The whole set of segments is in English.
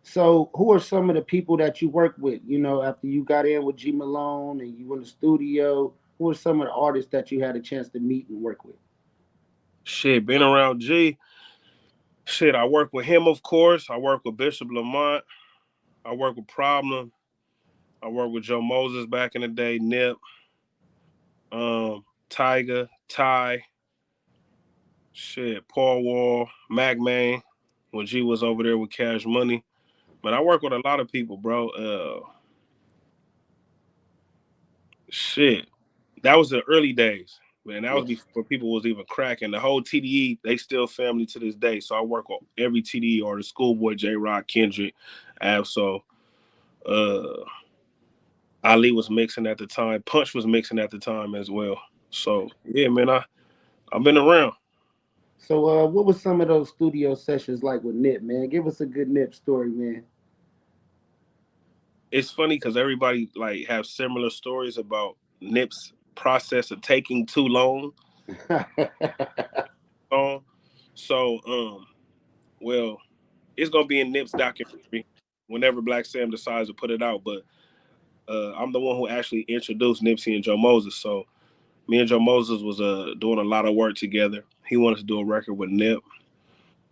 So who are some of the people that you work with? You know, after you got in with G Malone and you in the studio, who are some of the artists that you had a chance to meet and work with? Shit, been around G. Shit, I work with him, of course. I work with Bishop Lamont. I work with Problem. I work with Joe Moses back in the day, Nip, Tiger, Ty, shit, Paul Wall, Mack Man, when G was over there with Cash Money. Man, I work with a lot of people, bro. Shit. That was the early days. Man, that was Yes. before people was even cracking. The whole TDE, they still family to this day. So I work on every TDE artist, Schoolboy, JayRock, Kendrick, Absol. Uh, Ali was mixing at the time. Punch was mixing at the time as well. So yeah, man, I've been around. So what was some of those studio sessions like with Nip, man? Give us a good Nip story, man. It's funny because everybody like have similar stories about Nip's process of taking too long. So well, it's gonna be in Nip's documentary whenever Black Sam decides to put it out. But I'm the one who actually introduced Nipsey and Joe Moses. So me and Joe Moses was doing a lot of work together. He wanted to do a record with Nip.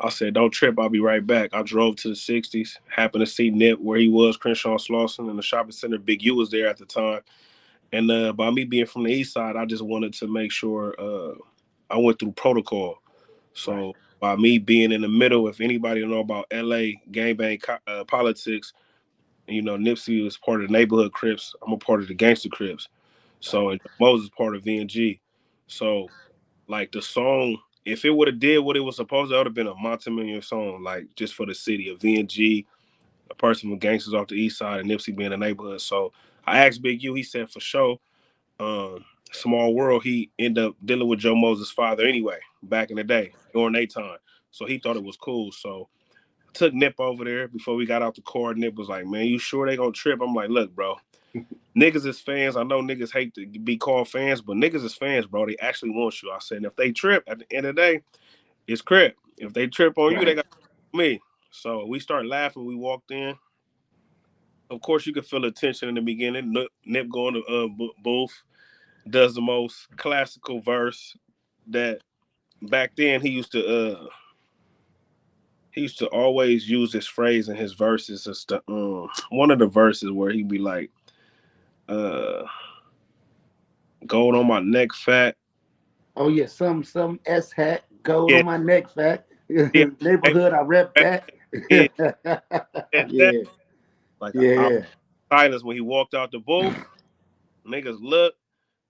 I said, "Don't trip, I'll be right back." I drove to the '60s, happened to see Nip where he was, Crenshaw Slauson in the shopping center. Big U was there at the time, and by me being from the East Side, I just wanted to make sure I went through protocol. Right. So by me being in the middle, if anybody know about LA gangbang politics, you know, Nipsey is part of the neighborhood Crips. I'm a part of the gangster Crips. Right. So and Moses part of VNG. So like the song, if it would have did what it was supposed to, it would have been a multi-million song, like just for the city of VNG, a person with gangsters off the east side, and Nipsey being a neighborhood. So I asked Big U, he said for sure. Small world, he ended up dealing with Joe Moses' father anyway, back in the day, during their time. So he thought it was cool. So took Nip over there before we got out the car. Nip was like, "Man, you sure they gonna trip?" I'm like, "Look, bro, niggas is fans. I know niggas hate to be called fans, but niggas is fans, bro. They actually want you." I said, and if they trip at the end of the day, it's crip. If they trip on you, they Right. got me. So we start laughing. We walked in. Of course, you could feel the tension in the beginning. Nip going to booth, does the most classical verse that back then he used to always use this phrase in his verses. It's the, one of the verses where he'd be like, uh, "Gold on my neck, fat." Oh yeah, some S hat, gold Yeah, on my neck, fat. yeah, Neighborhood, I rep that. yeah. That, Yeah, like I yeah. silence when he walked out the booth. Niggas look.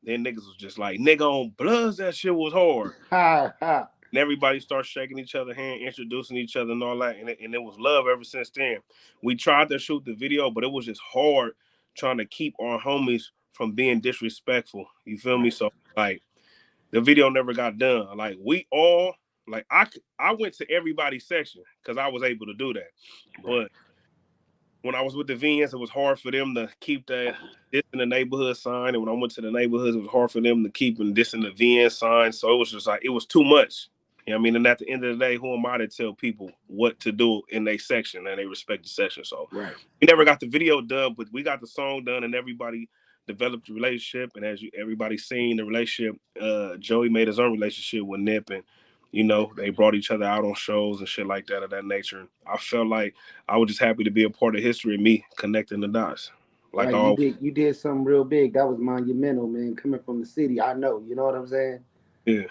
Then niggas was just like, "Nigga on Bloods, that shit was hard." Ha ha. And everybody started shaking each other's hand, introducing each other and all that. And it was love ever since then. We tried to shoot the video, but it was just hard trying to keep our homies from being disrespectful. You feel me? Right. So like the video never got done. Like we all like I went to everybody's section because I was able to do that. Right. But when I was with the VNs, it was hard for them to keep that this in the neighborhood sign. And when I went to the neighborhoods, it was hard for them to keep this in the VN sign. So it was just like it was too much. You know what I mean? And at the end of the day, who am I to tell people what to do in their section and they respect the section? So Right. we never got the video done, but we got the song done and everybody developed a relationship. And as everybody seen the relationship, Joey made his own relationship with Nip and you know, they brought each other out on shows and shit like that of that nature. And I felt like I was just happy to be a part of history and me connecting the dots. Like Right. You all did something real big. That was monumental, man. Coming from the city, I know. You know what I'm saying? yeah.